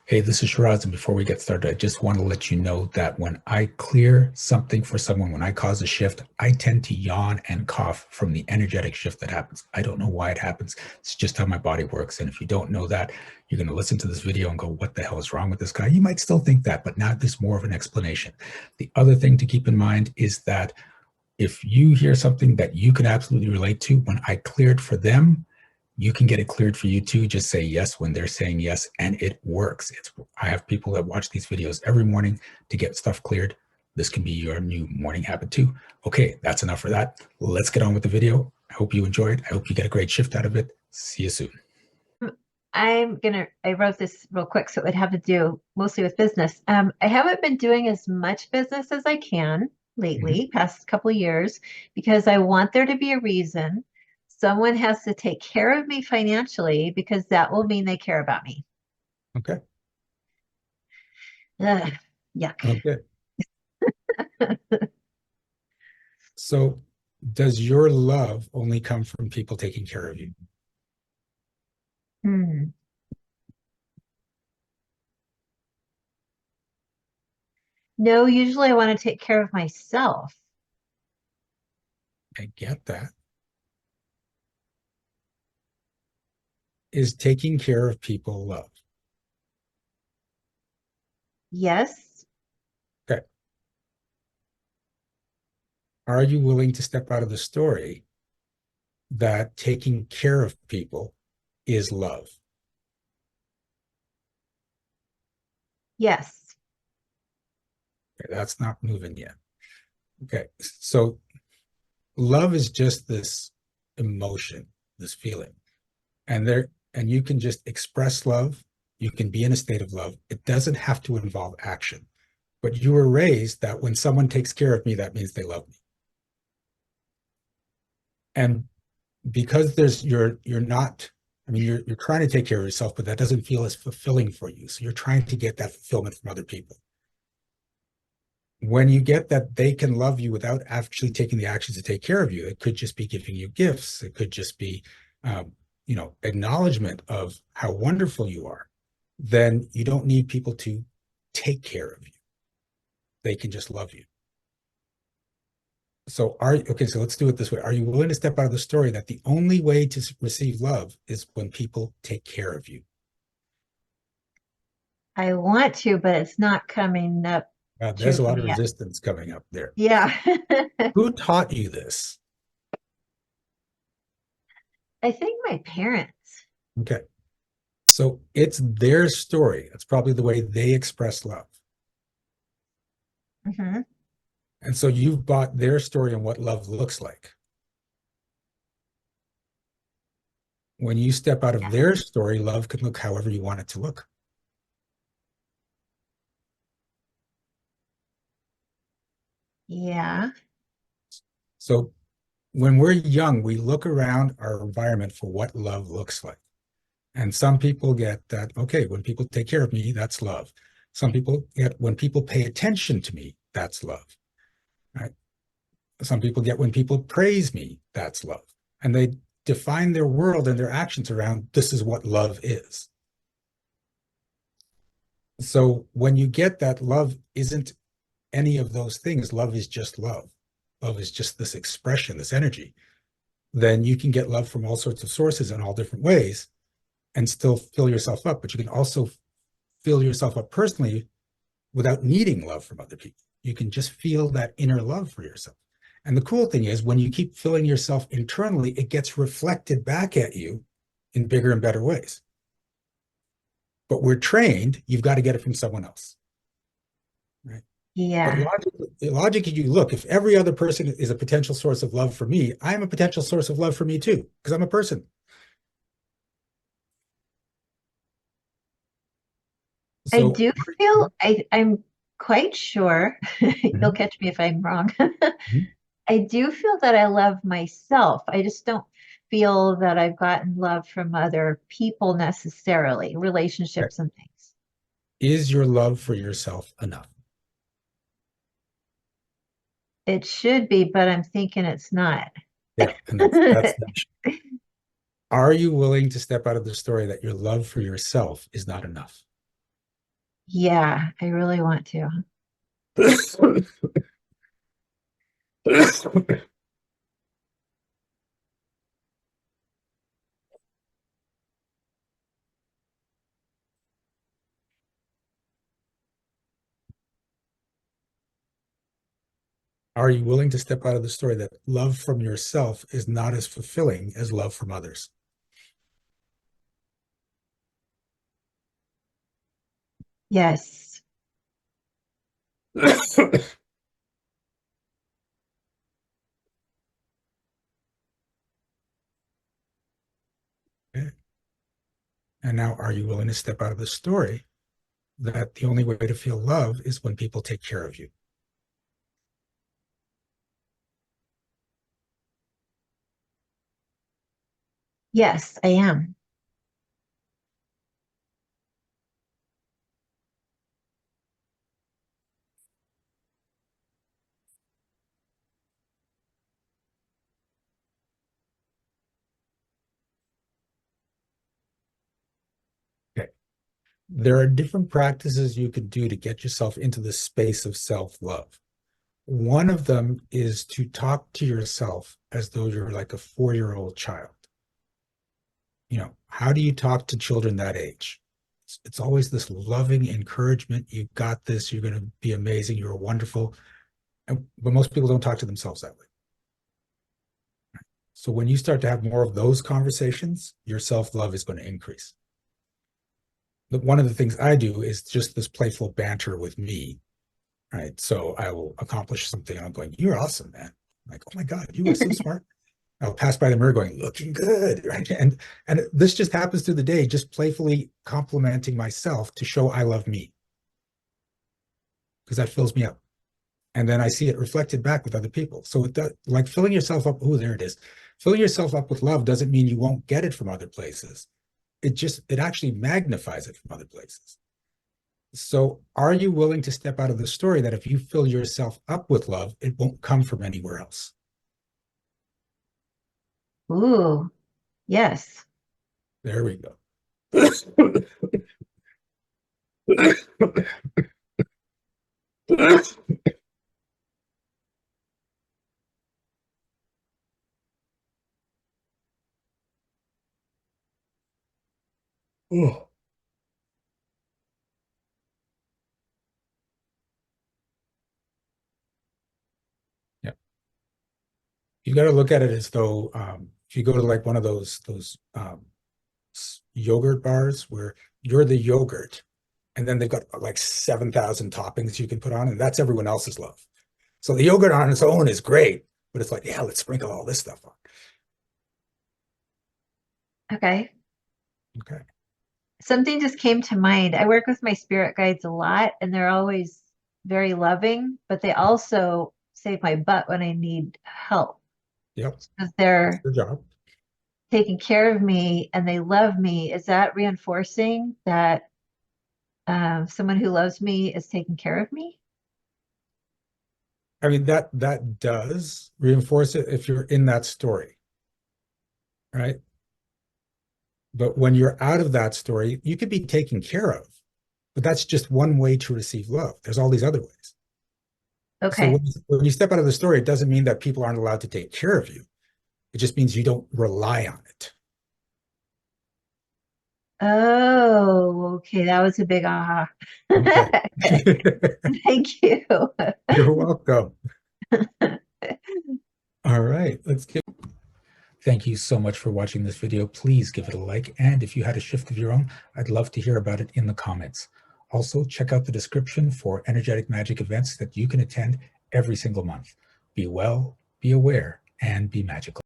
Hey, this is Shiraz, and before we get started, I just want to let you know that when I clear something for someone, when I cause a shift, I tend to yawn and cough from the energetic shift that happens. I don't know why it happens. It's just how my body works. And if you don't know that, you're going to listen to this video and go, what the hell is wrong with this guy? You might still think that, but now there's more of an explanation. The other thing to keep in mind is that if you hear something that you can absolutely relate to, when I cleared for them, you can get it cleared for you too. Just say yes when they're saying yes, and it works. I have people that watch these videos every morning to get stuff cleared. This can be your new morning habit too. Okay, that's enough for that. Let's get on with the video. I hope you enjoyed. I hope you get a great shift out of it. See you soon. I wrote this real quick, so it would have to do mostly with business. I haven't been doing as much business as I can Mhm. lately, past couple of years, because I want there to be a reason. Someone has to take care of me financially because that will mean they care about me. Okay. Ugh, yuck. Okay. So, does your love only come from people taking care of you? Hmm. No, usually I want to take care of myself. I get that. Is taking care of people love? Yes, Okay. Are you willing to step out of the story that taking care of people is love? yes, Okay, that's not moving yet. Okay. So love is just this emotion, this feeling. And you can just express love. You can be in a state of love. It doesn't have to involve action. But you were raised that when someone takes care of me, that means they love me. And because you're not, I mean, you're trying to take care of yourself, but that doesn't feel as fulfilling for you. So you're trying to get that fulfillment from other people. When you get that they can love you without actually taking the actions to take care of you, it could just be giving you gifts. It could just be, um, acknowledgement of how wonderful you are. Then you don't need people to take care of you. They can just love you. So okay, so let's do it this way. Are you willing to step out of the story that the only way to receive love is when people take care of you? I want to, but it's not coming up true There's a for lot of me yet. resistance coming up there. Yeah. Who taught you this? I think my parents. Okay. So it's their story. It's probably the way they express love. Hmm. And so you've bought their story on what love looks like. When you step out of their story, love can look however you want it to look. Yeah. So when we're young, we look around our environment for what love looks like. And some people get that, okay, when people take care of me, that's love. Some people get when people pay attention to me, that's love. Right? Some people get when people praise me, that's love. And they define their world and their actions around this is what love is. So when you get that love isn't any of those things, love is just love. Love is just this expression, this energy. Then you can get love from all sorts of sources in all different ways and still fill yourself up. But you can also fill yourself up personally without needing love from other people. You can just feel that inner love for yourself. And the cool thing is, when you keep filling yourself internally, it gets reflected back at you in bigger and better ways. But we're trained, you've got to get it from someone else. Right? But Yeah. logically, you look, if every other person is a potential source of love for me, I'm a potential source of love for me too, because I'm a person. I So, do I'm quite sure, you'll mhm, catch me if I'm wrong. mhm. I do feel that I love myself. I just don't feel that I've gotten love from other people necessarily, Okay. relationships and things. Is your love for yourself enough? It should be, but I'm thinking it's not. Yeah, and that's the issue. Are you willing to step out of the story that your love for yourself is not enough? Yeah, I really want to. Are you willing to step out of the story that love from yourself is not as fulfilling as love from others? Yes. Okay. And now, are you willing to step out of the story that the only way to feel love is when people take care of you? Yes, I am. Okay. There are different practices you could do to get yourself into the space of self-love. One of them is to talk to yourself as though you're like a 4-year-old child. How do you talk to children that age? It's always this loving encouragement. You've got this. You're going to be amazing. You're wonderful. But most people don't talk to themselves that way. So when you start to have more of those conversations, your self-love is going to increase. But one of the things I do is just this playful banter with me, right? So I will accomplish something and I'm going, "You're awesome, man." I'm like, "Oh my God, you are so smart." I'll pass by the mirror going, "Looking good," right? And this just happens through the day, just playfully complimenting myself to show I love me, because that fills me up. And then I see it reflected back with other people. So it does, like filling yourself up. Oh, there it is. Filling yourself up with love doesn't mean you won't get it from other places. It actually magnifies it from other places. So are you willing to step out of the story that if you fill yourself up with love, it won't come from anywhere else? Ooh, yes. There we go. Oh, yeah. You got to look at it as though if you go to like one of those yogurt bars where you're the yogurt, and then they've got like 7,000 toppings you can put on, and that's everyone else's love. So the yogurt on its own is great, but it's like, yeah, let's sprinkle all this stuff on. Okay. Okay. Something just came to mind. I work with my spirit guides a lot, and they're always very loving, but they also save my butt when I need help Yep. because That's they're their job. taking care of me and they love me. Is that reinforcing that someone who loves me is taking care of me? I mean, that does reinforce it if you're in that story, right? But when you're out of that story, you could be taken care of, but that's just one way to receive love. There's all these other ways. So Okay. when you step out of the story, it doesn't mean that people aren't allowed to take care of you. It just means you don't rely on it. Oh, okay. That was a big aha. Okay. Thank you. You're welcome. All right, thank you so much for watching this video. Please give it a like. And if you had a shift of your own, I'd love to hear about it in the comments. Also, check out the description for energetic magic events that you can attend every single month. Be well, be aware, and be magical.